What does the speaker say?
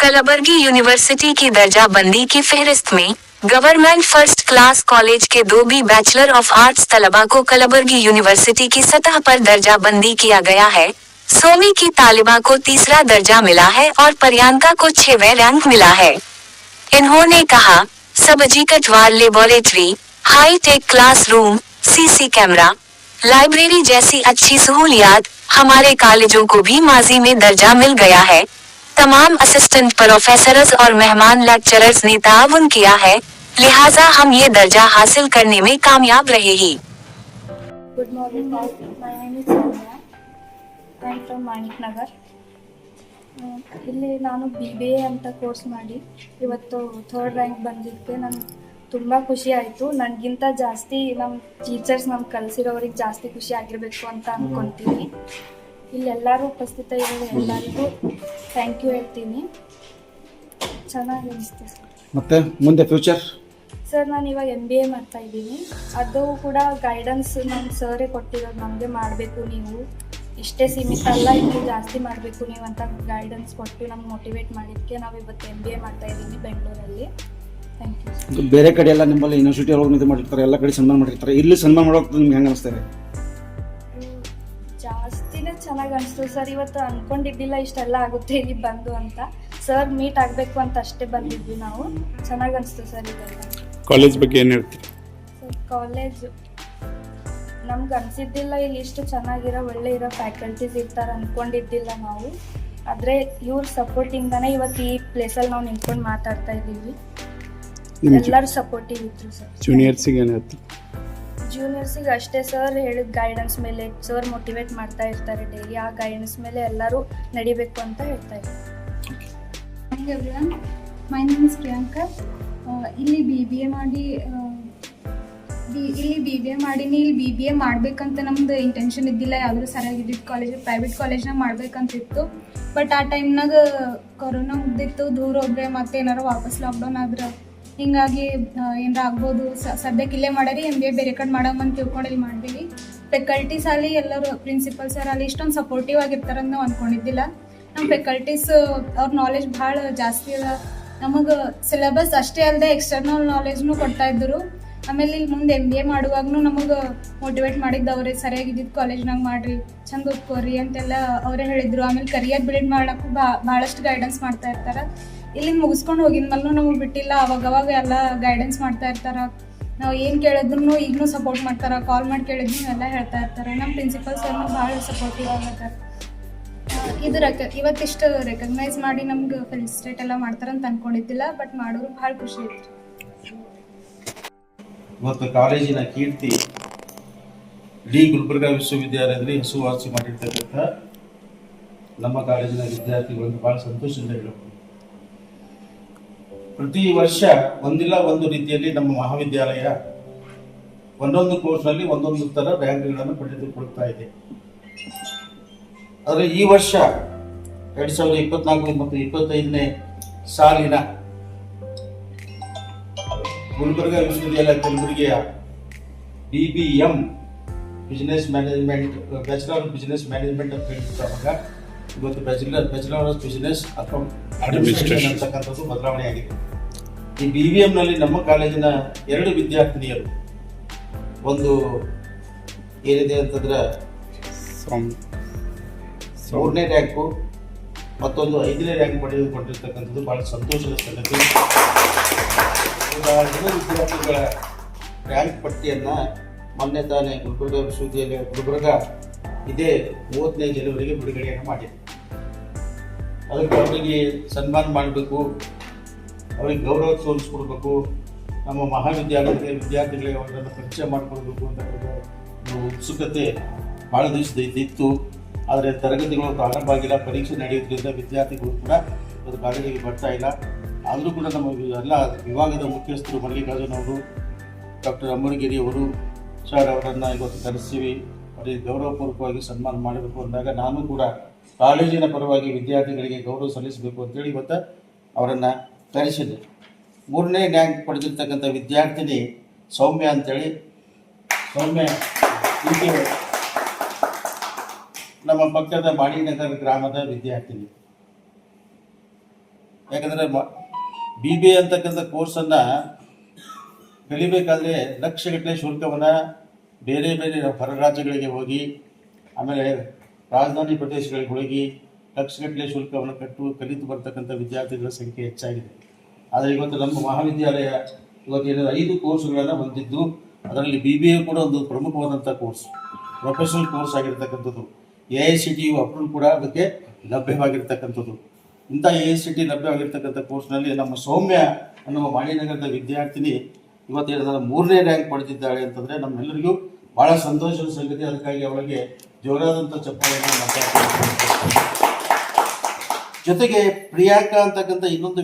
Kalaburagi university की दर्जाबंदी की फहरिस्त में गवर्नमेंट फर्स्ट क्लास कॉलेज के 2B बैचलर ऑफ आर्ट्स तलबा को कलबुर्गी यूनिवर्सिटी की सतह पर दर्जाबंदी किया गया है। सोमी की तालिबा को तीसरा दर्जा मिला है और प्रियंका को 6वें रैंक मिला है। इन्होंने कहा, सब्जेक्टवार laboratory, high tech classroom, CC camera, library जैसी अच्छी सहूलियात हमारे कॉलेजों को भी माजी में दर्जा मिल गया है। तमाम असिस्टेंट प्रोफेसर्स और मेहमान लेक्चरर्स ने ताउन किया है, लिहाजा हम ये दर्जा हासिल करने में कामयाब रहे ही। Good morning all. My name is Soumya. I am from Manik Nagar. ಇಲ್ಲಿ ನಾನು BBA ಅಂತ ಕೋರ್ಸ್ ಮಾಡಿ ಇವತ್ತು 3rd ರ್ಯಾಂಕ್ ಬಂದಿದ್ದಕ್ಕೆ ನನಗೆ ತುಂಬ ಖುಷಿ ಆಯಿತು. ನನಗಿಂತ ಜಾಸ್ತಿ ನಮ್ಮ ಟೀಚರ್ಸ್ ನಮ್ಗೆ ಕಲಿಸಿರೋರಿಗೆ ಜಾಸ್ತಿ ಖುಷಿ ಆಗಿರಬೇಕು ಅಂತ ಅಂದ್ಕೊತೀನಿ. ಇಲ್ಲೆಲ್ಲರೂ ಉಪಸ್ಥಿತ ಇರೋ ಎಲ್ಲರಿಗೂ ಥ್ಯಾಂಕ್ ಯು ಹೇಳ್ತೀನಿ. ಚೆನ್ನಾಗಿ ಅನಿಸ್ತು ಸರ್. ಮತ್ತು ಮುಂದೆ ಫ್ಯೂಚರ್ ಸರ್ ನಾನು ಇವಾಗ MBA ಮಾಡ್ತಾ ಇದ್ದೀನಿ. ಅದು ಕೂಡ ಗೈಡೆನ್ಸ್ ನಮ್ಮ ಸರೇ ಕೊಟ್ಟಿರೋದು, ನಮಗೆ ಮಾಡಬೇಕು ನೀವು ಇಷ್ಟೇ ಸೀಮಿತ ಅಲ್ಲ, ಇನ್ನೂ ಜಾಸ್ತಿ ಮಾಡಬೇಕು ನೀವು ಅಂತ ಗೈಡೆನ್ಸ್ ಕೊಟ್ಟು ನಮ್ಗೆ ಮೋಟಿವೇಟ್ ಮಾಡಿದ್ದಕ್ಕೆ ನಾವು ಇವತ್ತು MBA ಮಾಡ್ತಾ ಇದ್ದೀನಿ ಬೆಂಗಳೂರಲ್ಲಿ. Thank you. ಬೇರೆ ಕಡೆ ಎಲ್ಲ ನಿಮ್ಮಲ್ಲಿ ಯೂನಿವರ್ಸಿಟಿ ಒಳಗೆ ಇದು ಮಾಡಿರ್ತಾರೆ, ಎಲ್ಲ ಕಡೆ ಸನ್ಮಾನ ಮಾಡಿರ್ತಾರೆ, ಇಲ್ಲಿ ಸನ್ಮಾನ ಮಾಡೋದು ನಿಮ್ಗೆ ಹೆಂಗೆ ಅನಿಸ್ತಾರೆ? ಜಾಸ್ತಿನೇ ಚೆನ್ನಾಗಿ ಅನಿಸ್ತು ಸರ್. ಇವತ್ತು ಅಂದ್ಕೊಂಡಿದ್ದಿಲ್ಲ ಇಷ್ಟೆಲ್ಲ ಆಗುತ್ತೆ ಇಲ್ಲಿ ಬಂದು ಅಂತ. ಸರ್ ಮೀಟ್ ಆಗಬೇಕು ಅಂತ ಅಷ್ಟೇ ಬಂದಿದ್ವಿ ನಾವು. ಚೆನ್ನಾಗಿ ಅನಿಸ್ತು ಸರ್ ಇದೆಲ್ಲ. ಕಾಲೇಜ್ ಬಗ್ಗೆ ಏನು ಹೇಳ್ತೀರಿ? ಸರ್ ಕಾಲೇಜ್ ನಮ್ಗೆ ಅನಿಸಿದ್ದಿಲ್ಲ ಇಲ್ಲಿ ಇಷ್ಟು ಚೆನ್ನಾಗಿರೋ ಒಳ್ಳೆ ಇರೋ ಫ್ಯಾಕಲ್ಟೀಸ್ ಇರ್ತಾರೆ ಅಂದ್ಕೊಂಡಿದ್ದಿಲ್ಲ ನಾವು. ಆದರೆ ಇವ್ರ ಸಪೋರ್ಟಿಂದಾನೇ ಇವತ್ತು ಈ ಪ್ಲೇಸಲ್ಲಿ ನಾವು ನಿಂತ್ಕೊಂಡು ಮಾತಾಡ್ತಾ ಇದ್ದೀವಿ. ಎಲ್ಲರೂ ಸಪೋರ್ಟಿವ್ ಇದ್ರು ಸರ್. ಜೂನಿಯರ್ಸಿಗೆ ಏನು ಹೇಳ್ತೀವಿ? ಜೂನಿಯರ್ಸಿಗೆ ಅಷ್ಟೇ ಸರ್ ಹೇಳಿದ ಗೈಡೆನ್ಸ್ ಮೇಲೆ ಸರ್ ಮೋಟಿವೇಟ್ ಮಾಡ್ತಾ ಇರ್ತಾರೆ ಡೈಲಿ. ಆ ಗೈಡೆನ್ಸ್ ಮೇಲೆ ಎಲ್ಲರೂ ನಡಿಬೇಕು ಅಂತ ಹೇಳ್ತಾ ಇದ್ದಾರೆ. Hi everyone, my name is Priyanka. ಇಲ್ಲಿ BBA ಮಾಡೀನಿ. ಇಲ್ಲಿ BBA ಮಾಡಬೇಕಂತ ನಮ್ದು ಇಂಟೆನ್ಷನ್ ಇದ್ದಿಲ್ಲ. ಯಾವುದೂ ಸರಿಯಾಗಿದ್ದಿದ್ದು ಕಾಲೇಜ್ ಪ್ರೈವೇಟ್ ಕಾಲೇಜ್ನಾಗ ಮಾಡ್ಬೇಕಂತಿತ್ತು. ಬಟ್ ಆ ಟೈಮ್ನಾಗ ಕೊರೋನಾ ಮುಗ್ದಿತ್ತು, ದೂರ ಹೋದ್ರೆ ಮತ್ತೆ ಏನಾರ ವಾಪಸ್ ಲಾಕ್ಡೌನ್ ಆದ್ರೆ ಹಿಂಗಾಗಿ ಏನಾರ ಆಗ್ಬೋದು. ಸದ್ಯಕ್ಕೆ ಇಲ್ಲೇ ಮಾಡ್ಯಾರಿ. MBA ಬೇರೆ ಕಡೆ ಮಾಡಮ್ಮಂತ ತಿಳ್ಕೊಂಡು ಇಲ್ಲಿ ಮಾಡಿದೀವಿ. ಫೆಕಲ್ಟೀಸ್ ಅಲ್ಲಿ ಎಲ್ಲರೂ ಪ್ರಿನ್ಸಿಪಲ್ ಸರ್ ಅಲ್ಲಿ ಇಷ್ಟೊಂದು ಸಪೋರ್ಟಿವ್ ಆಗಿರ್ತಾರಂತ ನಾವು ಅಂದ್ಕೊಂಡಿದ್ದಿಲ್ಲ. ನಮ್ಮ ಫೆಕಲ್ಟೀಸ್ ಅವ್ರ ನಾಲೆಜ್ ಭಾಳ ಜಾಸ್ತಿ ಅದ. ನಮಗೆ ಸಿಲೆಬಸ್ ಅಷ್ಟೇ ಅಲ್ಲದೆ ಎಕ್ಸ್ಟರ್ನಲ್ ನಾಲೆಜ್ನು ಕೊಡ್ತಾ ಇದ್ದರು. ಆಮೇಲೆ ಇಲ್ಲಿ ಮುಂದೆ MBA ಮಾಡುವಾಗೂ ನಮಗೆ ಮೋಟಿವೇಟ್ ಮಾಡಿದ್ದು ಅವರೇ. ಸರಿಯಾಗಿದ್ದಿದ್ದು ಕಾಲೇಜ್ನಾಗ ಮಾಡಿರಿ, ಚಂದ ಓದ್ಕೋರಿ ಅಂತೆಲ್ಲ ಅವರೇ ಹೇಳಿದರು. ಆಮೇಲೆ ಕರಿಯರ್ ಬಿಲ್ಡ್ ಮಾಡೋಕ್ಕೂ ಭಾಳಷ್ಟು ಗೈಡೆನ್ಸ್ ಮಾಡ್ತಾ ಇರ್ತಾರೆ. ಇಲ್ಲಿಂದ ಮುಗಿಸ್ಕೊಂಡು ಹೋಗಿದ ಮೇಲೂ ನಮಗೆ ಬಿಟ್ಟಿಲ್ಲ. ಅವಾಗವಾಗ ಎಲ್ಲ ಗೈಡೆನ್ಸ್ ಮಾಡ್ತಾ ಇರ್ತಾರೆ. ನಾವು ಏನು ಕೇಳಿದ್ರು ಈಗಲೂ ಸಪೋರ್ಟ್ ಮಾಡ್ತಾರೆ. ಕಾಲ್ ಮಾಡಿ ಕೇಳಿದ್ರು ಎಲ್ಲ ಹೇಳ್ತಾ ಇರ್ತಾರೆ. ನಮ್ಮ ಪ್ರಿನ್ಸಿಪಲ್ ಸರ್ನು ಭಾಳ ಸಪೋರ್ಟಿವ್ ಆಗಿರ್ತಾರೆ. ಇದು ಇವತ್ತಿಷ್ಟು ರೆಕಗ್ನೈಸ್ ಮಾಡಿ ನಮ್ಗೆ ಫೆಲಿಸಿಟೇಟ್ ಎಲ್ಲ ಮಾಡ್ತಾರಂತ ಅಂದ್ಕೊಂಡಿದ್ದಿಲ್ಲ. ಬಟ್ ಮಾಡೋರು ಭಾಳ ಖುಷಿ ಇತ್ತು. ಇವತ್ತು ಕಾಲೇಜಿನ ಕೀರ್ತಿ ಇಡೀ ಗುಲ್ಬರ್ಗಾ ವಿಶ್ವವಿದ್ಯಾಲಯದಲ್ಲಿ ಹೆಸರುವಾಸಿ ಮಾಡಿರ್ತಕ್ಕಂಥ ನಮ್ಮ ಕಾಲೇಜಿನ ವಿದ್ಯಾರ್ಥಿಗಳನ್ನು ಭಾಳ ಸಂತೋಷದಿಂದ ಹೇಳಬಹುದು. ಪ್ರತಿ ವರ್ಷ ಒಂದಿಲ್ಲ ಒಂದು ರೀತಿಯಲ್ಲಿ ನಮ್ಮ ಮಹಾವಿದ್ಯಾಲಯ ಒಂದೊಂದು ಕೋರ್ಸ್ನಲ್ಲಿ ಒಂದೊಂದು ಥರ ರ್ಯಾಂಕ್ಗಳನ್ನು ಪಡೆದುಕೊಳ್ತಾ ಇದೆ. ಆದರೆ ಈ ವರ್ಷ 2024 ಮತ್ತು 2025ನೇ ಸಾಲಿನ ಗುಲ್ಬರ್ಗಾ ವಿಶ್ವವಿದ್ಯಾಲಯ ಕಲಬುರಗಿಯ BBM business management bachelor of business management ಅಂತ ಹೇಳ್ತಿದ್ದಾಗ ಇವತ್ತು ಬ್ಯಾಚುಲರ್ ಆಫ್ ಬಿಸ್ನೆಸ್ ಅಥವಾ ಅಡ್ಮಿನಿಸ್ಟ್ರೇಷನ್ ಅಂತಕ್ಕಂಥದ್ದು ಬದಲಾವಣೆ ಆಗಿದೆ. ಈ BBMನಲ್ಲಿ ನಮ್ಮ ಕಾಲೇಜಿನ 2 ವಿದ್ಯಾರ್ಥಿನಿಯರು, ಒಂದು ಏನಿದೆ ಅಂತಂದ್ರೆ 3ನೇ ರ್ಯಾಂಕು, ಮತ್ತೊಂದು 5ನೇ ರ್ಯಾಂಕ್ ಪಡೆದುಕೊಂಡಿರ್ತಕ್ಕಂಥದ್ದು ಭಾಳ ಸಂತೋಷದ ಸಂಗತಿ. ವಿದ್ಯಾರ್ಥಿಗಳ ರ್ಯಾಂಕ್ ಪಟ್ಟಿಯನ್ನು ಮೊನ್ನೆ ತಾನೇ ಗುಲ್ಬರ್ಗಾ ವಿಶ್ವವಿದ್ಯಾಲಯ ಗುಲ್ಬರ್ಗಾ ಇದೇ 30ನೇ ಜನವರಿಗೆ ಬಿಡುಗಡೆಯನ್ನು ಮಾಡಿದೆ. ಅದಕ್ಕೆ ಅವರಿಗೆ ಸನ್ಮಾನ ಮಾಡಬೇಕು, ಅವರಿಗೆ ಗೌರವ ತೋರಿಸ್ಕೊಡ್ಬೇಕು, ನಮ್ಮ ಮಹಾವಿದ್ಯಾಲಯದ ವಿದ್ಯಾರ್ಥಿಗಳಿಗೆ ಅವರನ್ನು ಪರಿಚಯ ಮಾಡಿಕೊಡ್ಬೇಕು ಅಂತ ಉತ್ಸುಕತೆ ಭಾಳ ದಿವಸದಿಂದ ಇತ್ತು. ಆದರೆ ತರಗತಿಗಳು ಪ್ರಾರಂಭ ಆಗಿಲ್ಲ, ಪರೀಕ್ಷೆ ನಡೆಯೋದ್ರಿಂದ ವಿದ್ಯಾರ್ಥಿಗಳು ಕೂಡ ಅದು ಕಾಲೇಜಿಗೆ ಬರ್ತಾ ಇಲ್ಲ. ಆದರೂ ಕೂಡ ನಮ್ಮ ಎಲ್ಲ ವಿಭಾಗದ ಮುಖ್ಯಸ್ಥರು ಮಲ್ಲಿಕಾರ್ಜುನ್ ಅವರು, ಡಾಕ್ಟರ್ ಅಮ್ಮರಗಿರಿ ಅವರು ಸರ್ ಅವರನ್ನು ಇವತ್ತು ಕರೆಸ್ತೀವಿ, ಅವರಿಗೆ ಗೌರವಪೂರ್ವಕವಾಗಿ ಸನ್ಮಾನ ಮಾಡಬೇಕು ಅಂದಾಗ ನಾನು ಕೂಡ ಕಾಲೇಜಿನ ಪರವಾಗಿ ವಿದ್ಯಾರ್ಥಿಗಳಿಗೆ ಗೌರವ ಸಲ್ಲಿಸಬೇಕು ಅಂತೇಳಿ ಇವತ್ತು ಅವರನ್ನು ಕರೆಸಿದ್ದೆ. 3ನೇ ರ್ಯಾಂಕ್ ಪಡೆದಿರ್ತಕ್ಕಂಥ ವಿದ್ಯಾರ್ಥಿನಿ ಸೌಮ್ಯ ಅಂತೇಳಿ. ಸೌಮ್ಯ ಈಕೆ ನಮ್ಮ ಪಕ್ಕದ ಮಾಣಿನಗರ ಗ್ರಾಮದ ವಿದ್ಯಾರ್ಥಿನಿ. ಯಾಕಂದರೆ BBA ಅಂತಕ್ಕಂಥ ಕೋರ್ಸನ್ನು ಕಲಿಬೇಕಾದ್ರೆ ಲಕ್ಷಗಟ್ಟಲೆ ಶುಲ್ಕವನ್ನು ಬೇರೆ ಬೇರೆ ಹೊರ ರಾಜ್ಯಗಳಿಗೆ ಹೋಗಿ ಆಮೇಲೆ ರಾಜಧಾನಿ ಪ್ರದೇಶಗಳಿಗೆ ಹೋಗಿ ಲಕ್ಷಗಟ್ಟಲೆ ಶುಲ್ಕವನ್ನು ಕಲಿತು ಬರ್ತಕ್ಕಂಥ ವಿದ್ಯಾರ್ಥಿಗಳ ಸಂಖ್ಯೆ ಹೆಚ್ಚಾಗಿದೆ. ಆದರೆ ಇವತ್ತು ನಮ್ಮ ಮಹಾವಿದ್ಯಾಲಯ ಇವತ್ತು 5 ಕೋರ್ಸ್ಗಳನ್ನು ಹೊಂದಿದ್ದು ಅದರಲ್ಲಿ BBA ಕೂಡ ಒಂದು ಪ್ರಮುಖವಾದಂಥ ಕೋರ್ಸ್, ಪ್ರೊಫೆಷನಲ್ ಕೋರ್ಸ್ ಆಗಿರ್ತಕ್ಕಂಥದ್ದು. AICTE ಅಪ್ರೂವ್ ಕೂಡ ಅದಕ್ಕೆ ಲಭ್ಯವಾಗಿರ್ತಕ್ಕಂಥದ್ದು. ಇಂಥ AICTE ಲಭ್ಯವಾಗಿರ್ತಕ್ಕಂಥ ಕೋರ್ಸ್ನಲ್ಲಿ ನಮ್ಮ ಸೌಮ್ಯ ಅನ್ನುವ ಮಾಣಿನಗರದ ವಿದ್ಯಾರ್ಥಿನಿ ಇವತ್ತೇನು 3ನೇ ರ್ಯಾಂಕ್ ಪಡೆದಿದ್ದಾಳೆ ಅಂತಂದರೆ ನಮ್ಮೆಲ್ಲರಿಗೂ ಭಾಳ ಸಂತೋಷದ ಸಂಗತಿ. ಅದಕ್ಕಾಗಿ ಅವಳಿಗೆ ಜೋರಾದಂಥ ಚಪ್ಪಾಳೆಯನ್ನು ಮಾತಾಡ್ತಾರೆ. ಜೊತೆಗೆ ಪ್ರಿಯಾಂಕಾ ಅಂತಕ್ಕಂಥ ಇನ್ನೊಂದು